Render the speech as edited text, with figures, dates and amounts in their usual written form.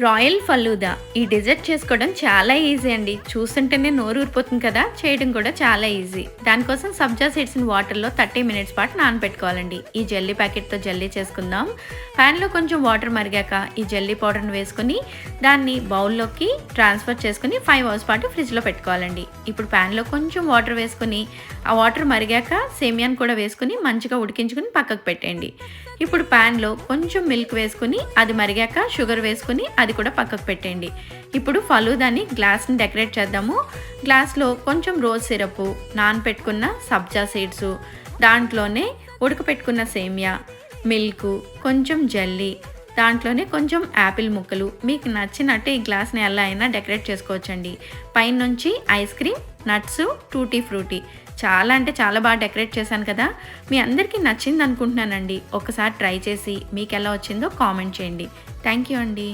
Royal falooda ఈ dessert చేసుకోవడం చాలా ఈజీ అండి. చూస్తుంటేనే నోరు ఊరిపోతుంది కదా, చేయడం కూడా చాలా ఈజీ. దానికోసం సబ్జా సీడ్స్ని వాటర్లో 30 మినిట్స్ పాటు నానబెట్టుకోవాలండి. ఈ జెల్లీ ప్యాకెట్తో జెల్లీ చేసుకుందాం. ప్యాన్లో కొంచెం వాటర్ మరిగాక ఈ జెల్లీ పౌడర్ని వేసుకుని దాన్ని బౌల్లోకి ట్రాన్స్ఫర్ చేసుకుని 5 అవర్స్ పాటు ఫ్రిడ్జ్లో పెట్టుకోవాలండి. ఇప్పుడు ప్యాన్లో కొంచెం వాటర్ వేసుకుని ఆ వాటర్ మరిగాక సేమియాని కూడా వేసుకుని మంచిగా ఉడికించుకుని పక్కకు పెట్టండి. ఇప్పుడు ప్యాన్లో కొంచెం మిల్క్ వేసుకుని అది మరిగాక షుగర్ వేసుకుని అది కూడా పక్కకు పెట్టండి. ఇప్పుడు ఫలూదాని గ్లాస్ని డెకరేట్ చేద్దాము. గ్లాస్లో కొంచెం రోజ్ సిరప్, నానపెట్టుకున్న సబ్జా సీడ్స్, దాంట్లోనే ఉడకపెట్టుకున్న సేమియా, మిల్క్, కొంచెం జెల్లీ, దాంట్లోనే కొంచెం యాపిల్ ముక్కలు, మీకు నచ్చినట్టు ఈ గ్లాస్ని ఎలా అయినా డెకరేట్ చేసుకోవచ్చండి. పైనుంచి ice cream, nuts, tutti frutti, చాలా అంటే చాలా బాగా డెకరేట్ చేశాను కదా. మీ అందరికీ నచ్చింది అనుకుంటున్నానండి. ఒకసారి ట్రై చేసి మీకు ఎలా వచ్చిందో కామెంట్ చేయండి. థ్యాంక్ యూ అండి.